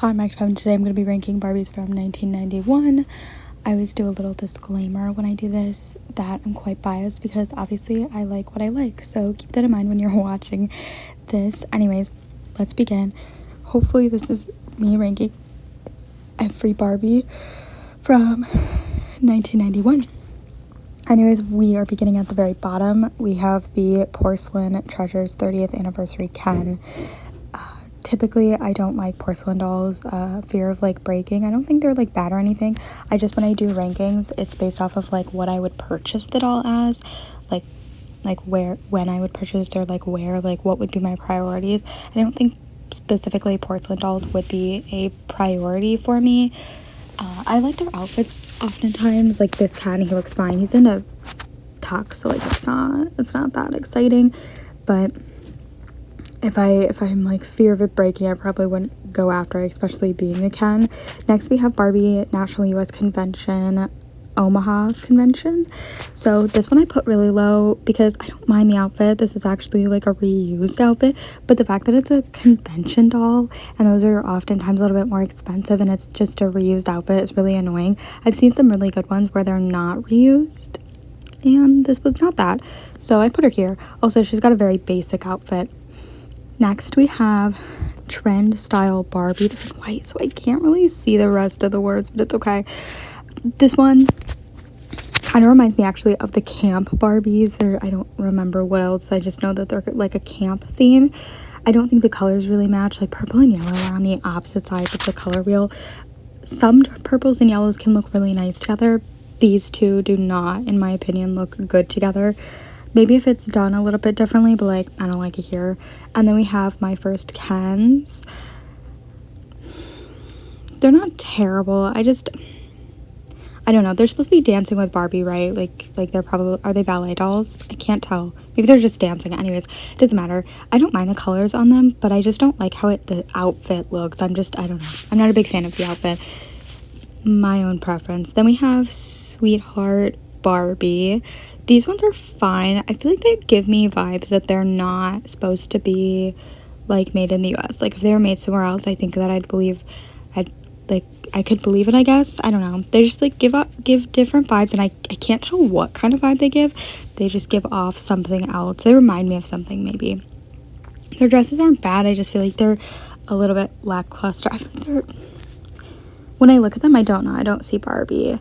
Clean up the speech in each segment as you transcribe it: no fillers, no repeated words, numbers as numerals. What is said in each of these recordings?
Hi, microphone. Today I'm going to be ranking Barbies from 1991. I always do a little disclaimer when I do this that I'm quite biased because obviously I like what I like, so keep that in mind when you're watching this. Anyways, let's begin. Hopefully this is me ranking every Barbie from 1991. Anyways, we are beginning at the very bottom. We have the Porcelain Treasures 30th Anniversary Ken. Typically, I don't like porcelain dolls, fear of like breaking. I don't think they're like bad or anything. I just, when I do rankings, it's based off of like what I would purchase the doll as, like where, when I would purchase it, or like where, like what would be my priorities. I don't think specifically porcelain dolls would be a priority for me. I like their outfits oftentimes. Like this Ken, he looks fine. He's in a tux, so like it's not that exciting, but if I'm like fear of it breaking, I probably wouldn't go after it, especially being a Ken. Next we have Barbie National US Convention Omaha Convention. So this one I put really low because I don't mind the outfit. This is actually like a reused outfit, but the fact that it's a convention doll and those are oftentimes a little bit more expensive and it's just a reused outfit is really annoying. I've seen some really good ones where they're not reused, and this was not that, so I put her here. Also, she's got a very basic outfit. Next, we have Trend Style Barbie. They're in white, so I can't really see the rest of the words, but it's okay. This one kind of reminds me actually of the camp Barbies. I don't remember what else. I just know that they're like a camp theme. I don't think the colors really match. Like purple and yellow are on the opposite sides of the color wheel. Some purples and yellows can look really nice together. These two do not, in my opinion, look good together. Maybe if it's done a little bit differently, but like I don't like it here. And then we have My First Kens. They're not terrible. I don't know. They're supposed to be dancing with Barbie, right? Like they're probably, are they ballet dolls? I can't tell. Maybe they're just dancing. Anyways, it doesn't matter. I don't mind the colors on them, but I just don't like how the outfit looks. I don't know. I'm not a big fan of the outfit. My own preference. Then we have Sweetheart Barbie. These ones are fine. I feel like they give me vibes that they're not supposed to be like made in the US. Like if they were made somewhere else, I think that I could believe it, I guess. I don't know. They just like give different vibes, and I can't tell what kind of vibe they give. They just give off something else. They remind me of something maybe. Their dresses aren't bad. I just feel like they're a little bit lackluster. I feel like when I look at them, I don't know. I don't see Barbie.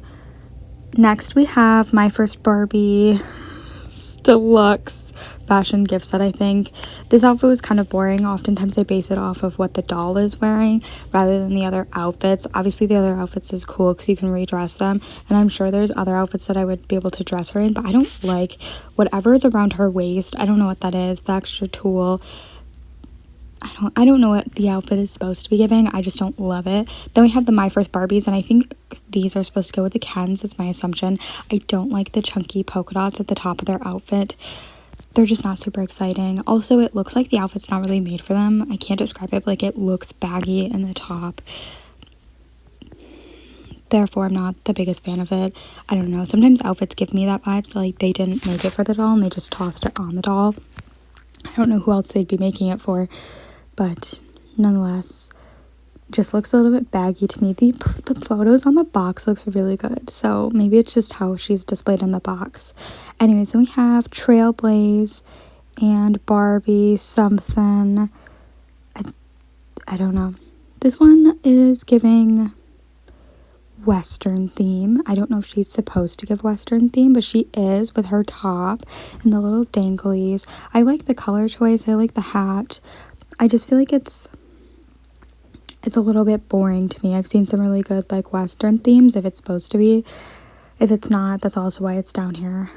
Next, we have My First Barbie Deluxe fashion gift set, I think. This outfit was kind of boring. Oftentimes, they base it off of what the doll is wearing rather than the other outfits. Obviously, the other outfits is cool because you can redress them. And I'm sure there's other outfits that I would be able to dress her in, but I don't like whatever is around her waist. I don't know what that is. The extra tulle. I don't know what the outfit is supposed to be giving. I just don't love it. Then we have the My First Barbies, and I think these are supposed to go with the Kens. That's my assumption. I don't like the chunky polka dots at the top of their outfit. They're just not super exciting. Also, it looks like the outfit's not really made for them. I can't describe it, but like it looks baggy in the top. Therefore, I'm not the biggest fan of it. I don't know. Sometimes outfits give me that vibe. So like they didn't make it for the doll and they just tossed it on the doll. I don't know who else they'd be making it for. But nonetheless, just looks a little bit baggy to me. The photos on the box looks really good. So maybe it's just how she's displayed in the box. Anyways, then we have Trailblaze and Barbie something. I don't know. This one is giving Western theme. I don't know if she's supposed to give Western theme, but she is with her top and the little danglies. I like the color choice. I like the hat. I just feel like it's a little bit boring to me. I've seen some really good like Western themes if it's supposed to be. If it's not, that's also why it's down here.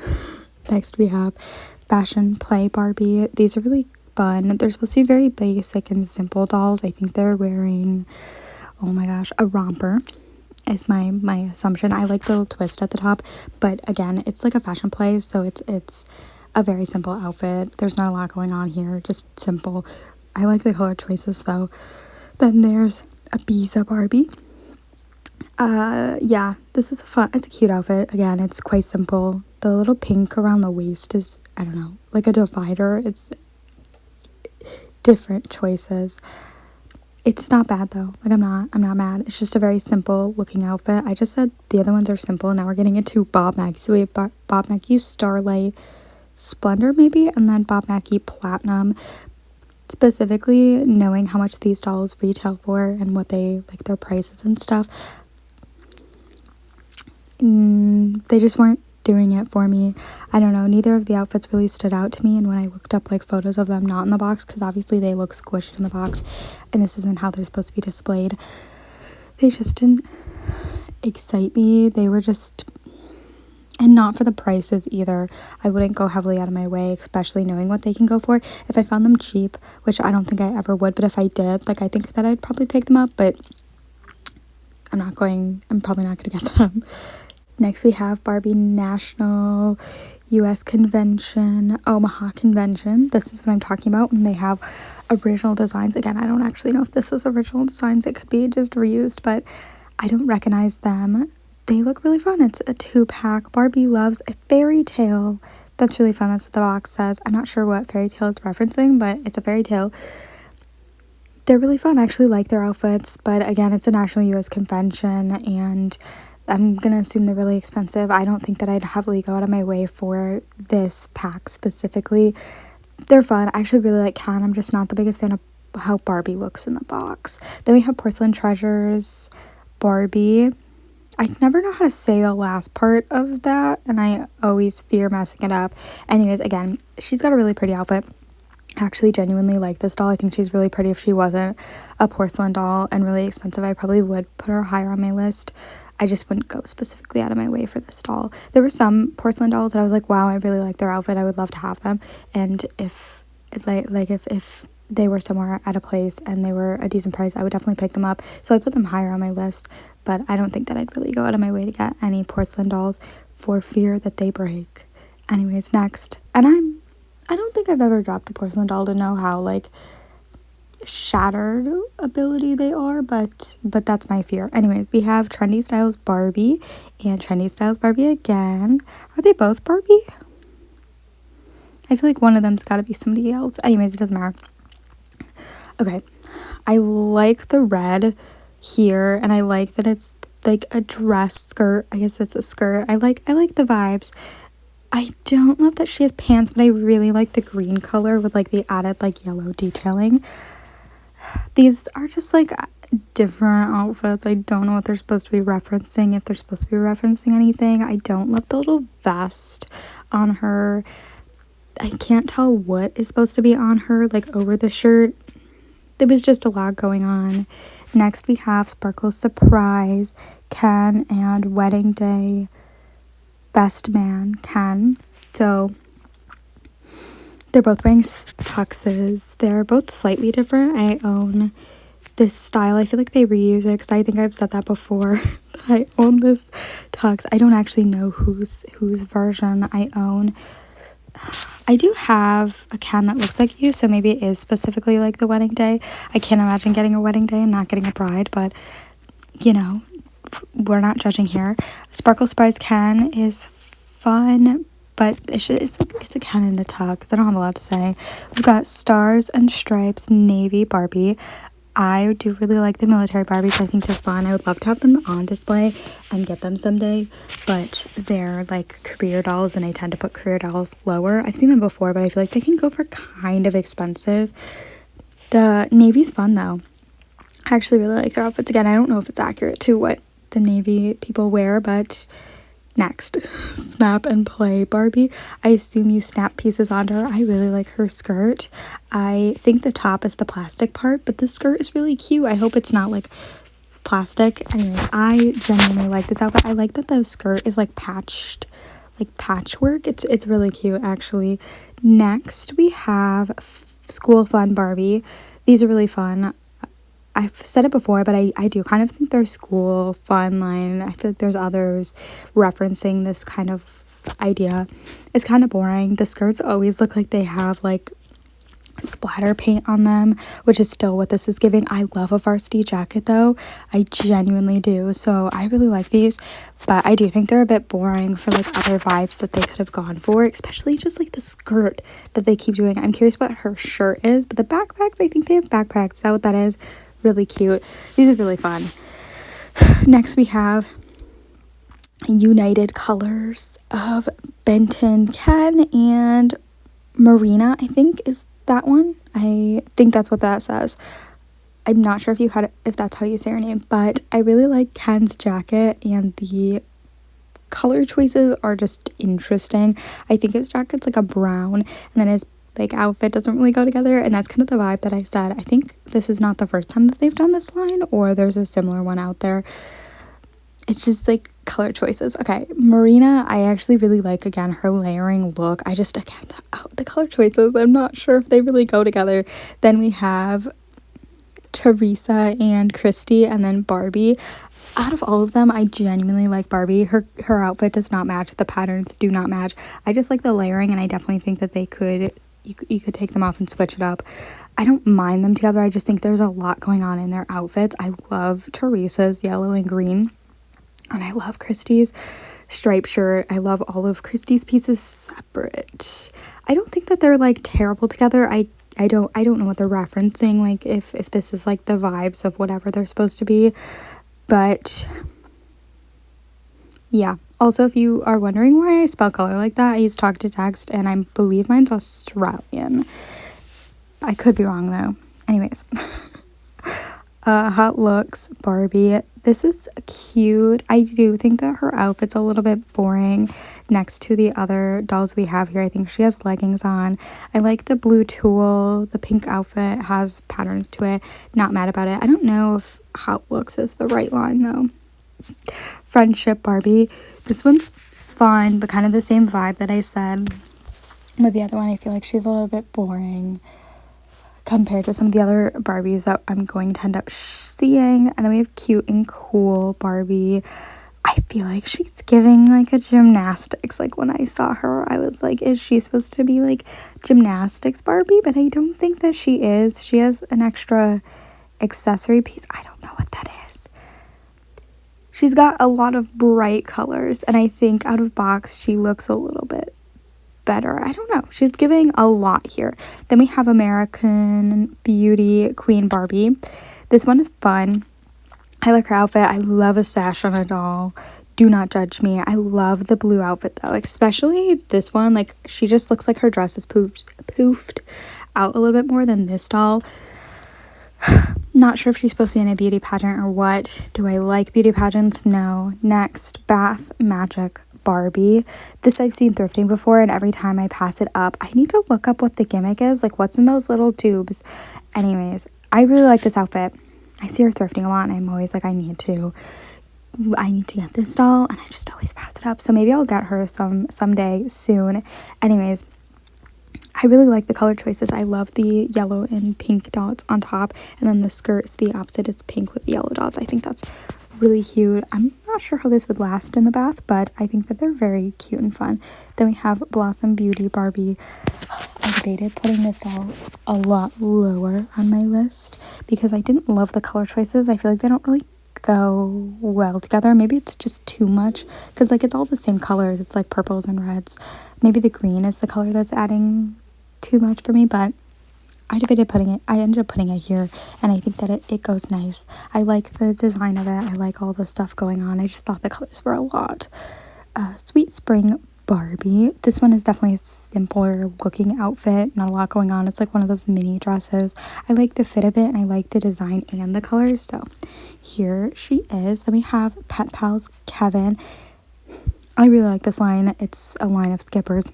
Next we have Fashion Play Barbie. These are really fun. They're supposed to be very basic and simple dolls. I think they're wearing, oh my gosh, a romper is my assumption. I like the little twist at the top, but again, it's like a fashion play, so it's a very simple outfit. There's not a lot going on here, just simple. I like the color choices though. Then there's Ibiza Barbie. Yeah, this is it's a cute outfit. Again, it's quite simple. The little pink around the waist is, I don't know, like a divider. It's different choices. It's not bad though. Like, I'm not mad. It's just a very simple looking outfit. I just said the other ones are simple, and now we're getting into Bob Mackie. So we have Bob Mackie Starlight Splendor maybe, and then Bob Mackie Platinum. Specifically, knowing how much these dolls retail for and what they, like, their prices and stuff, they just weren't doing it for me. I don't know, neither of the outfits really stood out to me, and when I looked up like photos of them not in the box, because obviously they look squished in the box and this isn't how they're supposed to be displayed, they just didn't excite me. They were just, and not for the prices either. I wouldn't go heavily out of my way, especially knowing what they can go for. If I found them cheap, which I don't think I ever would, but if I did, like, I think that I'd probably pick them up, but I'm probably not gonna get them. Next we have Barbie National US Convention, Omaha Convention. This is what I'm talking about when they have original designs. Again, I don't actually know if this is original designs. It could be just reused, but I don't recognize them. They look really fun. It's a 2-pack. Barbie loves a fairy tale. That's really fun. That's what the box says. I'm not sure what fairy tale it's referencing, but it's a fairy tale. They're really fun. I actually like their outfits, but again, it's a National US Convention, and I'm gonna assume they're really expensive. I don't think that I'd heavily go out of my way for this pack specifically. They're fun. I actually really like Ken. I'm just not the biggest fan of how Barbie looks in the box. Then we have Porcelain Treasures Barbie. I never know how to say the last part of that, and I always fear messing it up. Anyways, again, she's got a really pretty outfit. I actually genuinely like this doll. I think she's really pretty. If she wasn't a porcelain doll and really expensive, I probably would put her higher on my list. I just wouldn't go specifically out of my way for this doll. There were some porcelain dolls that I was like, wow, I really like their outfit. I would love to have them. And if if they were somewhere at a place and they were a decent price, I would definitely pick them up. So I put them higher on my list, but I don't think that I'd really go out of my way to get any porcelain dolls for fear that they break. Anyways, next. And I don't think I've ever dropped a porcelain doll to know how, like, shattered ability they are, but that's my fear. Anyway, we have Trendy Styles Barbie and Trendy Styles Barbie again. Are they both Barbie? I feel like one of them's got to be somebody else. Anyways, it doesn't matter. Okay, I like the red here, and I like that it's like a dress skirt. I guess it's a skirt. I like the vibes. I don't love that she has pants, but I really like the green color with like the added like yellow detailing. These are just like different outfits. I don't know what they're supposed to be referencing, if they're supposed to be referencing anything. I don't love the little vest on her. I can't tell what is supposed to be on her, like over the shirt. There was just a lot going on. Next we have Sparkle Surprise, Ken, and Wedding Day Best Man, Ken. So they're both wearing tuxes. They're both slightly different. I own this style. I feel like they reuse it because I think I've said that before. I own this tux. I don't actually know whose version I own. I do have a Ken that looks like you, so maybe it is specifically like the wedding day. I can't imagine getting a wedding day and not getting a bride, but you know, we're not judging here. Sparkle Surprise Ken is fun, but it's a Ken and a tux. I don't have a lot to say. We've got Stars and Stripes Navy Barbie. I do really like the military Barbies. I think they're fun. I would love to have them on display and get them someday, but they're like career dolls, and I tend to put career dolls lower. I've seen them before, but I feel like they can go for kind of expensive. The Navy's fun though. I actually really like their outfits. Again, I don't know if it's accurate to what the Navy people wear, but next, Snap and Play Barbie. I assume you snap pieces onto her. I really like her skirt. I think the top is the plastic part, but the skirt is really cute. I hope it's not like plastic. Anyway, I genuinely like this outfit. I like that the skirt is like patched, like patchwork. It's really cute actually. Next we have School Fun Barbie. These are really fun. I've said it before, but I do kind of think their school fun line, I feel like there's others referencing this kind of idea. It's kind of boring. The skirts always look like they have like splatter paint on them, which is still what this is giving. I love a varsity jacket though. I genuinely do. So I really like these, but I do think they're a bit boring for like other vibes that they could have gone for, especially just like the skirt that they keep doing. I'm curious what her shirt is, but the backpacks, I think they have backpacks. Is that what that is? really cute. These are really fun. Next we have United Colors of Benton Ken and Marina, I think is that one. I think that's what that says. I'm not sure if that's how you say her name, but I really like Ken's jacket, and the color choices are just interesting. I think his jacket's like a brown, and then his like outfit doesn't really go together, and that's kind of the vibe that I said. I think this is not the first time that they've done this line, or there's a similar one out there. It's just like color choices. Okay, Marina, I actually really like, again, her layering look. I just, again, the color choices, I'm not sure if they really go together. Then we have Teresa and Christy, and then Barbie. Out of all of them, I genuinely like Barbie. Her outfit does not match. The patterns do not match. I just like the layering, and I definitely think that you could take them off and switch it up. I don't mind them together. I just think there's a lot going on in their outfits. I love Teresa's yellow and green, and I love Christy's striped shirt. I love all of Christy's pieces separate. I don't think that they're like terrible together. I don't know what they're referencing, like if this is like the vibes of whatever they're supposed to be. But yeah. Also, if you are wondering why I spell color like that, I use talk to text, and I believe mine's Australian. I could be wrong though. Anyways. Hot Looks Barbie. This is cute. I do think that her outfit's a little bit boring next to the other dolls we have here. I think she has leggings on. I like the blue tulle. The pink outfit has patterns to it. Not mad about it. I don't know if Hot Looks is the right line though. Friendship Barbie. This one's fun, but kind of the same vibe that I said with the other one. I feel like she's a little bit boring compared to some of the other Barbies that I'm going to end up seeing. And then we have Cute and Cool Barbie. I feel like she's giving like a gymnastics. Like when I saw her, I was like, is she supposed to be like gymnastics Barbie? But I don't think that she is. She has an extra accessory piece. I don't know what that is. She's got a lot of bright colors, and I think out of box she looks a little bit better. I don't know. She's giving a lot here. Then we have American Beauty Queen Barbie. This one is fun. I like her outfit. I love a sash on a doll. Do not judge me. I love the blue outfit though, especially this one. Like, she just looks like her dress is poofed out a little bit more than this doll. Not sure if she's supposed to be in a beauty pageant or what. Do I like beauty pageants? No. Next, Bath Magic Barbie. This I've seen thrifting before, and every time I pass it up, I need to look up what the gimmick is, like what's in those little tubes. Anyways, I really like this outfit. I see her thrifting a lot, and I'm always like, I need to get this doll, and I just always pass it up. So maybe I'll get her someday soon. Anyways, I really like the color choices. I love the yellow and pink dots on top, and then the skirt's the opposite. It's pink with yellow dots. I think that's really cute. I'm not sure how this would last in the bath, but I think that they're very cute and fun. Then we have Blossom Beauty Barbie. I debated putting this doll a lot lower on my list because I didn't love the color choices. I feel like they don't really go well together. Maybe it's just too much because like it's all the same colors. It's like purples and reds. Maybe the green is the color that's adding too much for me, but I ended up putting it here, and I think that it goes nice. I like the design of it. I like all the stuff going on. I just thought the colors were a lot. Sweet Spring Barbie. This one is definitely a simpler looking outfit. Not a lot going on. It's like one of those mini dresses. I like the fit of it, and I like the design and the colors. So here she is. Then we have Pet Pals Kevin. I really like this line. It's a line of skippers.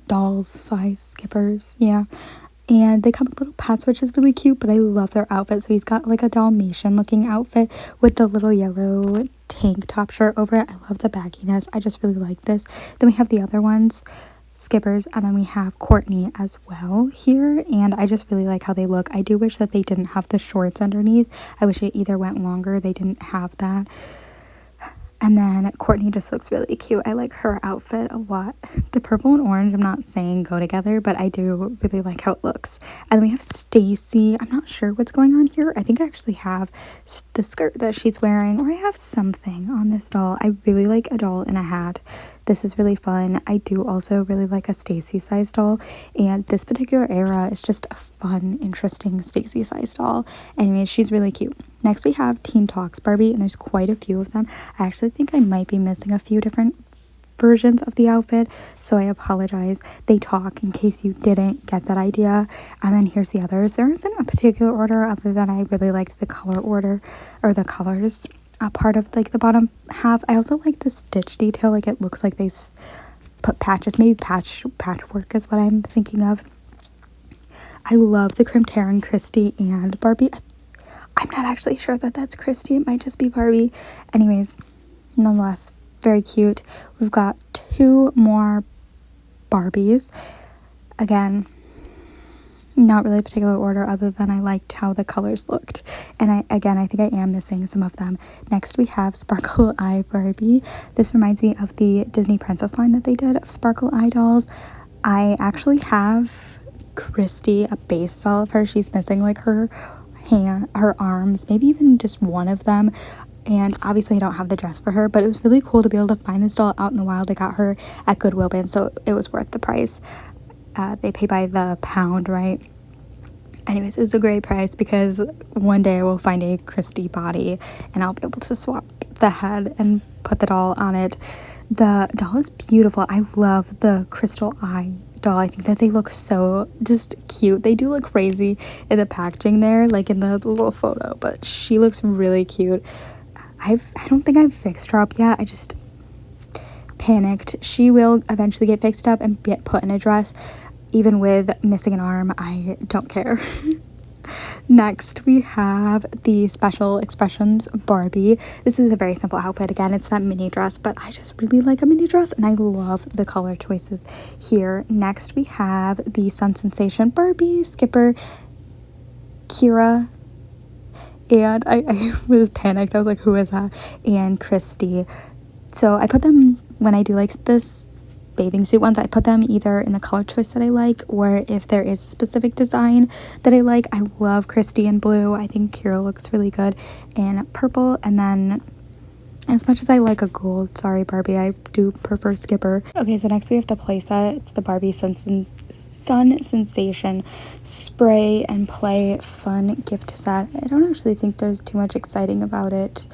Dolls size skippers. Yeah. And they come with little pets, which is really cute, but I love their outfit. So he's got like a Dalmatian looking outfit with the little yellow tank top shirt over it. I love the bagginess. I just really like this. Then we have the other ones, skippers, and then we have Courtney as well here, and I just really like how they look. I do wish that they didn't have the shorts underneath. I wish it either went longer. They didn't have that. And then Courtney just looks really cute. I like her outfit a lot. The purple and orange, I'm not saying go together, but I do really like how it looks. And then we have Stacy. I'm not sure what's going on here. I think I actually have the skirt that she's wearing, or I have something on this doll. I really like a doll in a hat. This is really fun. I do also really like a Stacy size doll, and this particular era is just a fun, interesting Stacy size doll. Anyways, she's really cute. Next we have Teen Talks Barbie, and there's quite a few of them. I actually think I might be missing a few different versions of the outfit, so I apologize. They talk in case you didn't get that idea. And then here's the others. There isn't a particular order other than I really liked the color order, or the colors part of like the bottom half. I also like the stitch detail, like it looks like they put patches, maybe patchwork is what I'm thinking of. I love the crimped hair on Christy and Barbie. I'm not actually sure that that's Christy, it might just be Barbie. Anyways, nonetheless, very cute. We've got 2 more Barbies. Again, not really a particular order other than I liked how the colors looked. And I think I am missing some of them. Next we have Sparkle Eye Barbie. This reminds me of the Disney Princess line that they did of Sparkle Eye dolls. I actually have Christy, a base doll of her. She's missing like her hand, her arms, maybe even just one of them. And obviously I don't have the dress for her, but it was really cool to be able to find this doll out in the wild. I got her at Goodwill bin, so it was worth the price. They pay by the pound, right? Anyways, it was a great price because one day I will find a Christy body and I'll be able to swap the head and put the doll on it. The doll is beautiful. I love the crystal eye doll. I think that they look so just cute. They do look crazy in the packaging there, like in the little photo, but she looks really cute. I don't think I've fixed her up yet. I just panicked. She will eventually get fixed up and get put in a dress. Even with missing an arm, I don't care. Next, we have the Special Expressions Barbie. This is a very simple outfit. Again, it's that mini dress, but I just really like a mini dress, and I love the color choices here. Next, we have the Sun Sensation Barbie, Skipper, Kira, and I was panicked. I was like, who is that? And Christy. So I put them, when I do like this bathing suit ones, I put them either in the color choice that I like, or if there is a specific design that I like. I love Christy in blue. I think Kira looks really good in purple. And then as much as I like a gold, sorry Barbie, I do prefer Skipper. Okay, so next we have the playset. It's the Barbie Sun Sensation Spray and Play Fun gift set. I don't actually think there's too much exciting about it,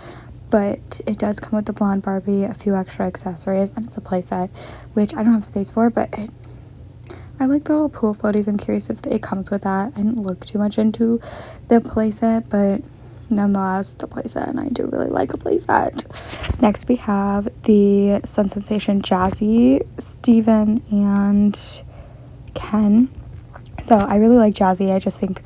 but it does come with the blonde Barbie, a few extra accessories, and it's a playset, which I don't have space for, but I like the little pool floaties. I'm curious if it comes with that. I didn't look too much into the playset, but nonetheless, it's a playset, and I do really like a playset. Next, we have the Sun Sensation Jazzy, Steven, and Ken. So I really like Jazzy. I just think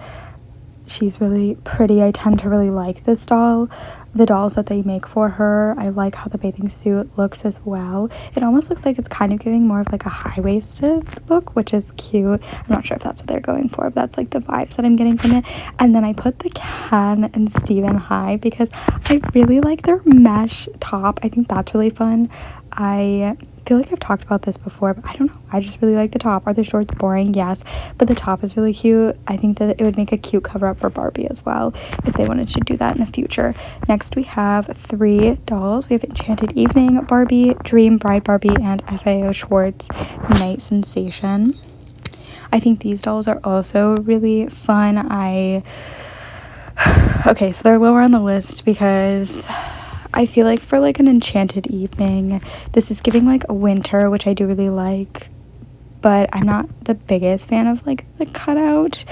she's really pretty. I tend to really like this doll. The dolls that they make for her, I like how the bathing suit looks as well. It almost looks like it's kind of giving more of like a high-waisted look, which is cute. I'm not sure if that's what they're going for, but that's like the vibes that I'm getting from it. And then I put the Ken and Steven high because I really like their mesh top. I think that's really fun. I feel like I've talked about this before, but I don't know. I just really like the top. Are the shorts boring? Yes. But the top is really cute. I think that it would make a cute cover up for Barbie as well if they wanted to do that in the future. Next, we have 3 dolls. We have Enchanted Evening Barbie, Dream Bride Barbie, and FAO Schwartz Night Sensation. I think these dolls are also really fun. Okay, so they're lower on the list because I feel like for like an Enchanted Evening, this is giving like a winter, which I do really like, but I'm not the biggest fan of like the cutout.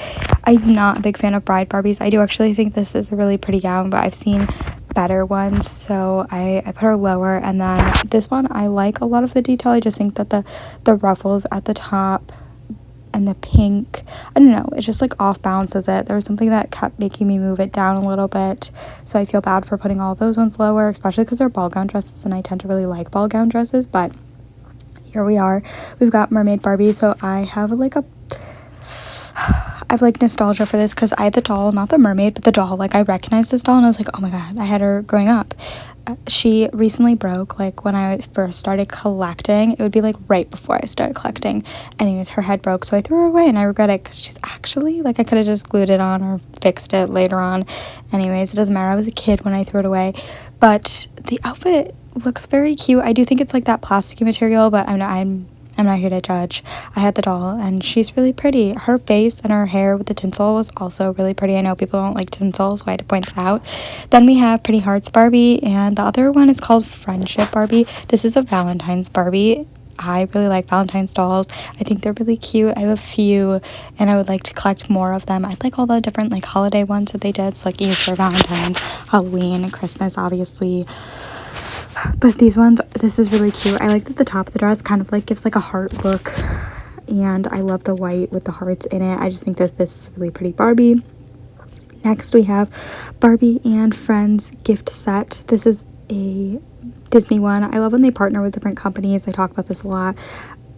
I'm not a big fan of Bride Barbies. I do actually think this is a really pretty gown, but I've seen better ones, so I put her lower. And then this one, I like a lot of the detail. I just think that the ruffles at the top and the pink, I don't know, it just like off balances it. There was something that kept making me move it down a little bit, so I feel bad for putting all those ones lower, especially because they're ball gown dresses, and I tend to really like ball gown dresses. But here we are. We've got Mermaid Barbie, so I have like nostalgia for this because I had the doll, not the mermaid, but the doll. Like, I recognized this doll and I was like, oh my god, I had her growing up. She recently broke, like, when I first started collecting. It would be like right before I started collecting. Anyways, her head broke, so I threw her away, and I regret it because she's actually, like, I could have just glued it on or fixed it later on. Anyways, it doesn't matter. I was a kid when I threw it away. But the outfit, looks very cute. I do think it's like that plasticky material, but I'm not here to judge. I had the doll and she's really pretty. Her face and her hair with the tinsel was also really pretty. I know people don't like tinsel, so I had to point that out. Then we have Pretty Hearts Barbie, and the other one is called Friendship Barbie. This is a Valentine's Barbie. I really like Valentine's dolls. I think they're really cute. I have a few and I would like to collect more of them. I'd like all the different like holiday ones that they did. So like Easter, Valentine's, Halloween, Christmas, obviously. But these ones, this is really cute. I like that the top of the dress kind of like gives like a heart look. And I love the white with the hearts in it. I just think that this is really pretty Barbie. Next we have Barbie and Friends gift set. This is a Disney one. I love when they partner with different companies. I talk about this a lot.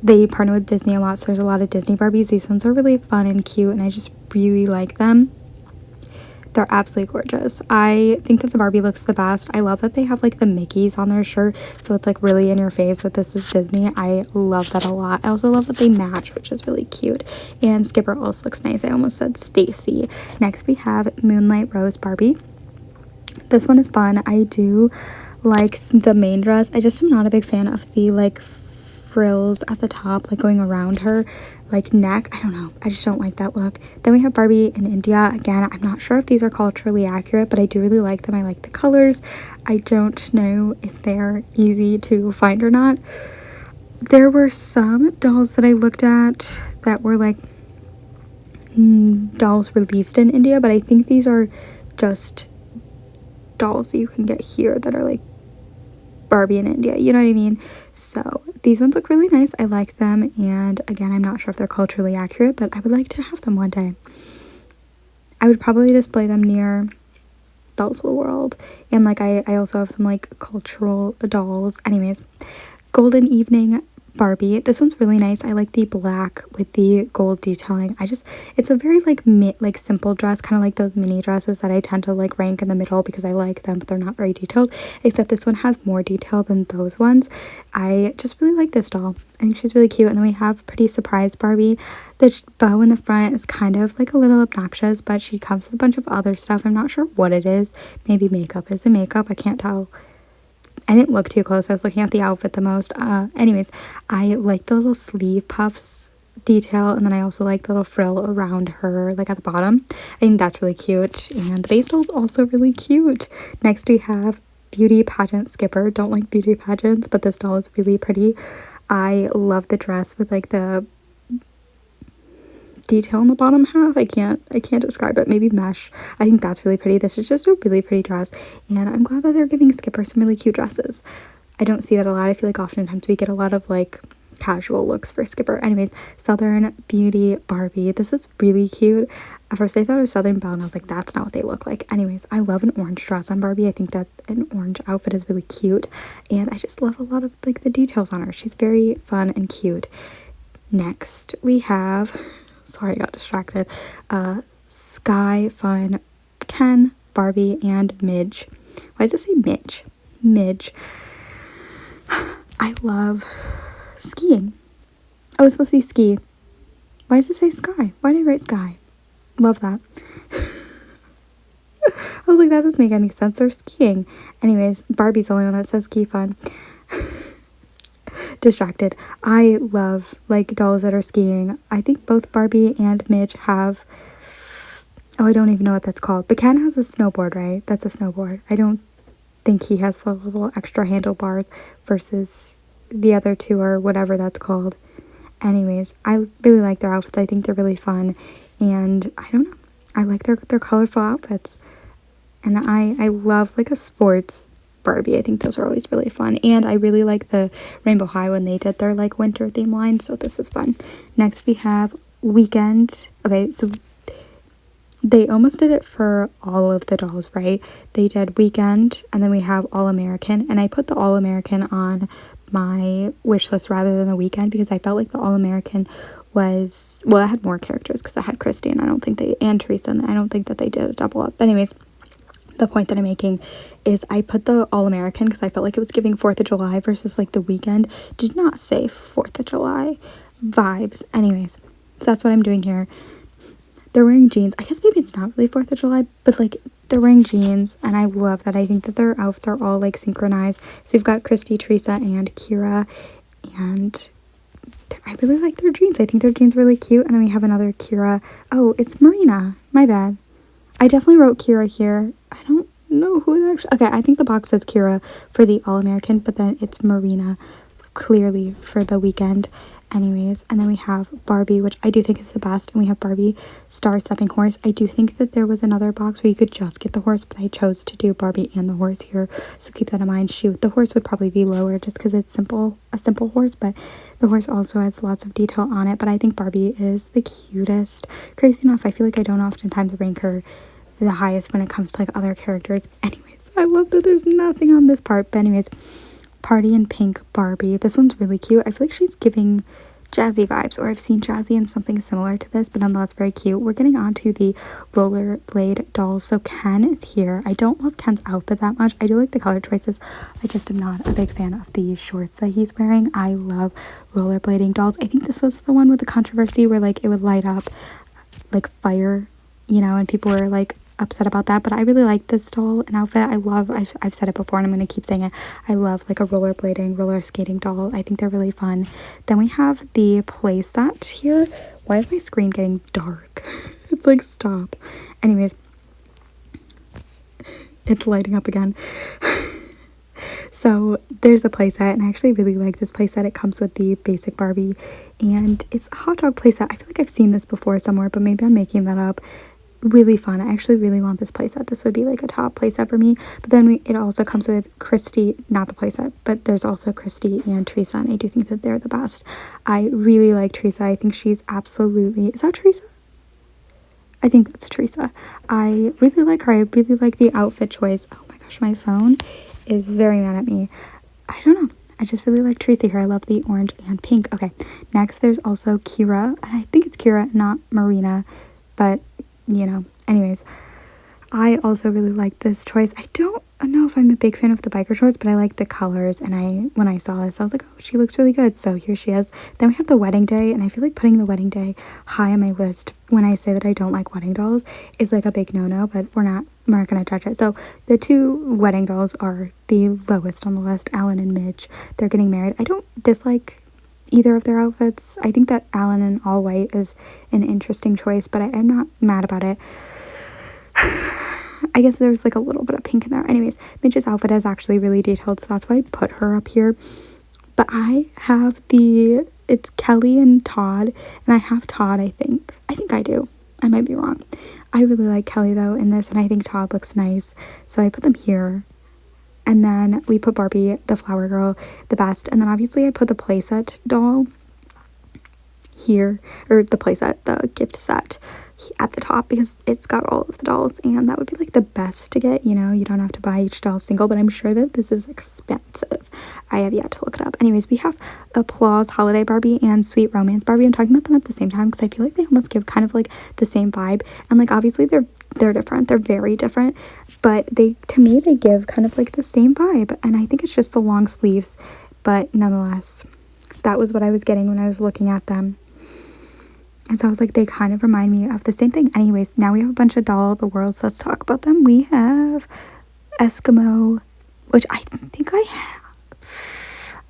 They partner with Disney a lot, so there's a lot of Disney Barbies. These ones are really fun and cute, and I just really like them. They're absolutely gorgeous. I think that the Barbie looks the best. I love that they have like the Mickeys on their shirt, so it's like really in your face that this is Disney. I love that a lot. I also love that they match, which is really cute. And Skipper also looks nice. I almost said Stacy. Next we have Moonlight Rose Barbie. This one is fun. I do like the main dress. I just am not a big fan of the like frills at the top, like going around her like neck. I don't know, I just don't like that look. Then we have Barbie in India. Again, I'm not sure if these are culturally accurate, but I do really like them. I like the colors. I don't know if they're easy to find or not. There were some dolls that I looked at that were like dolls released in India, but I think these are just dolls you can get here that are like Barbie in India, you know what I mean? So these ones look really nice. I like them, and again, I'm not sure if they're culturally accurate, but I would like to have them one day. I would probably display them near Dolls of the World, and like I also have some like cultural dolls. Anyways, Golden Evening Barbie. This one's really nice. I like the black with the gold detailing. It's a very like simple dress, kind of like those mini dresses that I tend to like rank in the middle because I like them, but they're not very detailed, except this one has more detail than those ones. I just really like this doll. I think she's really cute. And then we have Pretty Surprise Barbie. The bow in the front is kind of like a little obnoxious, but she comes with a bunch of other stuff. I'm not sure what it is. Maybe makeup. Is it makeup? I can't tell. I didn't look too close. I was looking at the outfit the most. Anyways, I like the little sleeve puffs detail, and then I also like the little frill around her, like at the bottom. I think that's really cute, and the base doll is also really cute. Next, we have Beauty Pageant Skipper. Don't like beauty pageants, but this doll is really pretty. I love the dress with like the detail in the bottom half. I can't describe it. Maybe mesh. I think that's really pretty. This is just a really pretty dress, and I'm glad that they're giving Skipper some really cute dresses. I don't see that a lot. I feel like oftentimes we get a lot of like casual looks for Skipper. Anyways, Southern Beauty Barbie. This is really cute. At first I thought it was Southern Belle, and I was like, that's not what they look like. Anyways, I love an orange dress on Barbie. I think that an orange outfit is really cute, and I just love a lot of like the details on her. She's very fun and cute. Next we have, sorry, I got distracted. Sky Fun Ken, Barbie, and Midge. Why does it say Midge? Midge. I love skiing. Oh, it's supposed to be ski. Why does it say sky? Why did I write sky? Love that. I was like, that doesn't make any sense. They're skiing. Anyways, Barbie's the only one that says ski fun. Distracted. I love like dolls that are skiing. I think both Barbie and Midge have, oh, I don't even know what that's called, but Ken has a snowboard, right? That's a snowboard. I don't think he has the little extra handlebars versus the other two or whatever that's called. Anyways, I really like their outfits. I think they're really fun, and I don't know, I like their colorful outfits, and I love like a sports Barbie. I think those are always really fun, and I really like the Rainbow High when they did their like winter theme line, so this is fun. Next we have Weekend. Okay, so they almost did it for all of the dolls, right? They did Weekend, and then we have All American, and I put the All American on my wish list rather than the Weekend because I felt like the All American was, well, it had more characters because I had Christy, and and Teresa, and I don't think that they did a double up. But anyways, the point that I'm making is I put the All American because I felt like it was giving 4th of July versus like the Weekend did not say 4th of July vibes. Anyways, so that's what I'm doing here. They're wearing jeans. I guess maybe it's not really 4th of July, but like they're wearing jeans, and I love that. I think that their outfits are all like synchronized. So we've got Christy, Teresa, and Kira, and I really like their jeans. I think their jeans are really cute. And then we have another Kira. Oh, it's Marina. My bad. I definitely wrote Kira here. I don't know who it actually... Okay, I think the box says Kira for the All-American, but then it's Marina clearly for the weekend. Anyways, and then we have Barbie, which I do think is the best, and we have Barbie Star Stepping Horse. I do think that there was another box where you could just get the horse, but I chose to do Barbie and the horse here, so keep that in mind. Shoot, the horse would probably be lower just because it's a simple horse, but the horse also has lots of detail on it. But I think Barbie is the cutest. Crazy enough, I feel like I don't oftentimes rank her the highest when it comes to like other characters. Anyways, I love that there's nothing on this part, but anyways, Party in Pink Barbie. This one's really cute. I feel like she's giving Jazzy vibes, or I've seen Jazzy in something similar to this, but nonetheless very cute. We're getting on to the rollerblade dolls. So Ken is here. I don't love Ken's outfit that much. I do like the color choices. I just am not a big fan of the shorts that he's wearing. I love rollerblading dolls. I think this was the one with the controversy where like it would light up like fire, you know, and people were like upset about that. But I really like this doll and outfit. I've said it before and I'm going to keep saying it. I love like a rollerblading, roller skating doll. I think they're really fun. Then we have the play set here. Why is my screen getting dark? It's like, stop. Anyways, it's lighting up again. So there's a playset, and I actually really like this playset. It comes with the basic Barbie, and it's a hot dog playset. I feel like I've seen this before somewhere, but maybe I'm making that up. Really fun. I actually really want this playset. This would be like a top playset for me. But then it also comes with Christy, not the playset, but there's also Christy and Teresa, and I do think that they're the best. I really like Teresa. I think she's absolutely... Is that Teresa? I think that's Teresa. I really like her. I really like the outfit choice. Oh my gosh, my phone is very mad at me. I don't know. I just really like Teresa here. I love the orange and pink. Okay, next there's also Kira, and I think it's Kira, not Marina, but you know, anyways, I also really like this choice. I don't know if I'm a big fan of the biker shorts, but I like the colors, and when I saw this, I was like, oh, she looks really good. So here she is. Then we have the wedding day, and I feel like putting the wedding day high on my list when I say that I don't like wedding dolls is like a big no-no, but we're not gonna judge it. So the two wedding dolls are the lowest on the list, Alan and Midge. They're getting married. I don't dislike either of their outfits. I think that Alan in all white is an interesting choice, but I'm not mad about it. I guess there's like a little bit of pink in there. Anyways, Midge's outfit is actually really detailed, so that's why I put her up here. But I have it's Kelly and Todd, and I have Todd, I think I do. I might be wrong. I really like Kelly though in this, and I think Todd looks nice, so I put them here. And then we put Barbie, the flower girl, the best. And then obviously I put the playset doll here, or the playset, the gift set at the top, because it's got all of the dolls, and that would be like the best to get. You know, you don't have to buy each doll single, but I'm sure that this is expensive. I have yet to look it up. Anyways, we have Applause Holiday Barbie and Sweet Romance Barbie. I'm talking about them at the same time because I feel like they almost give kind of like the same vibe, and like obviously they're different. They're very different, but to me they give kind of like the same vibe, and I think it's just the long sleeves, but nonetheless, that was what I was getting when I was looking at them. And so I was like, they kind of remind me of the same thing. Anyways, now we have a bunch of Doll of the World, so let's talk about them. We have Eskimo, which I think I have.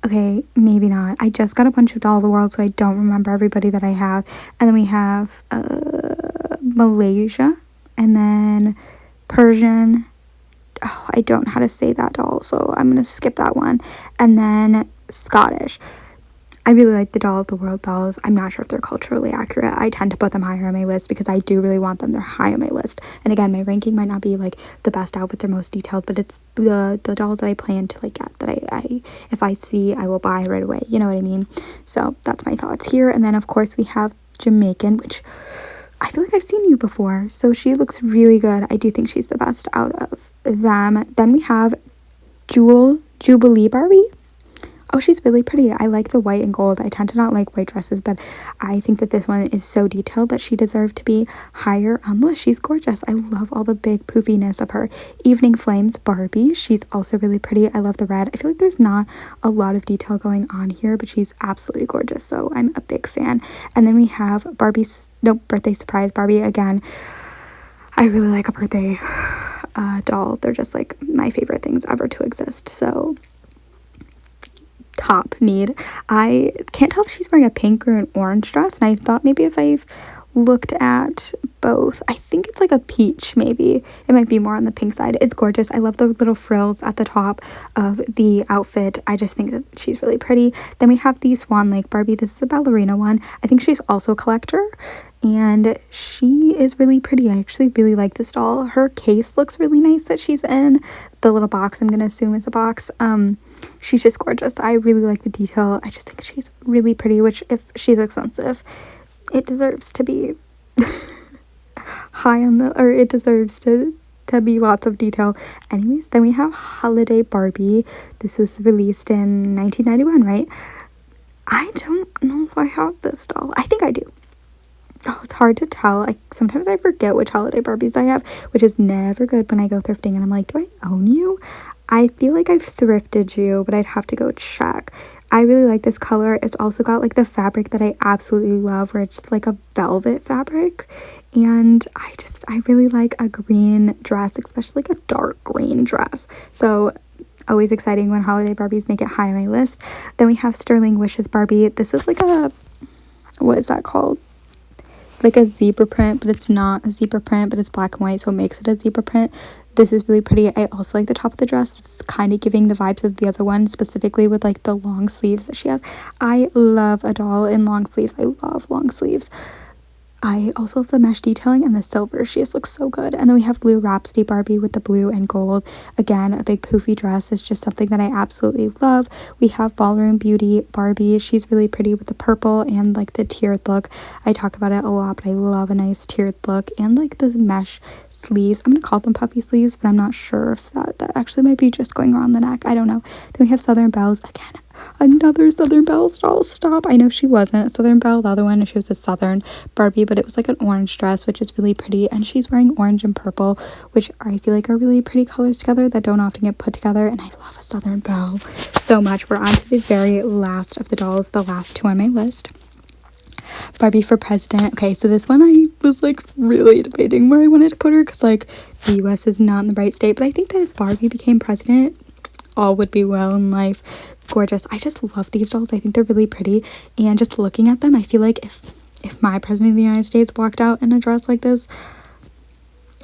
Okay, maybe not. I just got a bunch of Doll of the World, so I don't remember everybody that I have. And then we have Malaysia, and then Persian. Oh, I don't know how to say that doll, so I'm going to skip that one. And then Scottish. I really like the Doll of the World dolls. I'm not sure if they're culturally accurate. I tend to put them higher on my list because I do really want them. They're high on my list. And again, my ranking might not be like the best outfits or most detailed, but it's the dolls that I plan to like get, that I if I see, I will buy right away. You know what I mean? So that's my thoughts here. And then of course we have Jamaican, which I feel like I've seen you before. So she looks really good. I do think she's the best out of them. Then we have Jubilee Barbie. Oh, she's really pretty. I like the white and gold. I tend to not like white dresses, but I think that this one is so detailed that she deserved to be higher on the list. She's gorgeous. I love all the big poofiness of her. Evening Flames Barbie. She's also really pretty. I love the red. I feel like there's not a lot of detail going on here, but she's absolutely gorgeous, so I'm a big fan. And then we have Birthday Surprise Barbie again. I really like a birthday doll. They're just like my favorite things ever to exist. So top need. I can't tell if she's wearing a pink or an orange dress, and I thought maybe if I've looked at both, I think it's like a peach. Maybe it might be more on the pink side. It's gorgeous. I love the little frills at the top of the outfit. I just think that she's really pretty. Then we have the Swan Lake Barbie. This is the ballerina one. I think she's also a collector, and she is really pretty. I actually really like this doll. Her case looks really nice that she's in. The little box, I'm gonna assume is a box. She's just gorgeous. I really like the detail. I just think she's really pretty, which if she's expensive, it deserves to be high on the, or it deserves to be lots of detail. Anyways, then we have Holiday Barbie. This was released in 1991, right? I don't know if I have this doll. I think I do. Oh, it's hard to tell. Sometimes I forget which holiday Barbies I have, which is never good when I go thrifting and I'm like, do I own you? I feel like I've thrifted you, but I'd have to go check. I really like this color. It's also got like the fabric that I absolutely love, where it's like a velvet fabric. And I really like a green dress, especially like a dark green dress. So always exciting when holiday Barbies make it high on my list. Then we have Sterling Wishes Barbie. This is like a, what is that called? Like a zebra print, but it's not a zebra print, but it's black and white, so it makes it a zebra print. This is really pretty. I also like the top of the dress. It's kind of giving the vibes of the other one, specifically with like the long sleeves that she has. I love a doll in long sleeves. I love long sleeves. I also love the mesh detailing and the silver. She just looks so good. And then we have Blue Rhapsody Barbie with the blue and gold. Again, a big poofy dress is just something that I absolutely love. We have Ballroom Beauty Barbie. She's really pretty with the purple and like the tiered look. I talk about it a lot, but I love a nice tiered look and like the mesh sleeves. I'm going to call them puffy sleeves, but I'm not sure if that actually might be just going around the neck. I don't know. Then we have Southern Bells. Again, another Southern Bells doll. Stop. I know she wasn't a Southern Belle. The other one, she was a Southern Barbie, but it was like an orange dress, which is really pretty. And she's wearing orange and purple, which I feel like are really pretty colors together that don't often get put together. And I love a Southern Belle so much. We're on to the very last of the dolls, the last two on my list. Barbie for President. Okay, so this one I was like really debating where I wanted to put her, because like the US is not in the right state, but I think that if Barbie became president, all would be well in life. Gorgeous. I just love these dolls. I think they're really pretty, and just looking at them, I feel like if my president of the United States walked out in a dress like this,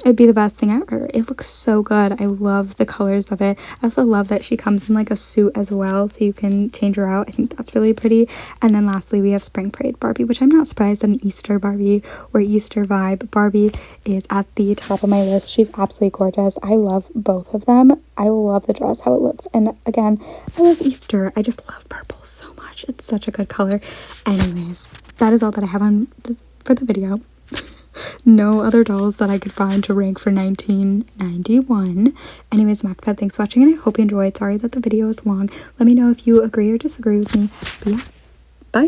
it'd be the best thing ever. It looks so good. I love the colors of it. I also love that she comes in like a suit as well, so you can change her out. I think that's really pretty. And then lastly, we have Spring Parade Barbie, which I'm not surprised that an Easter Barbie or Easter vibe Barbie is at the top of my list. She's absolutely gorgeous. I love both of them. I love the dress, how it looks. And again, I love Easter. I just love purple so much. It's such a good color. Anyways, that is all that I have for the video. No other dolls that I could find to rank for 1991. Anyways, MacPed, thanks for watching, and I hope you enjoyed. Sorry that the video is long. Let me know if you agree or disagree with me. But yeah, bye!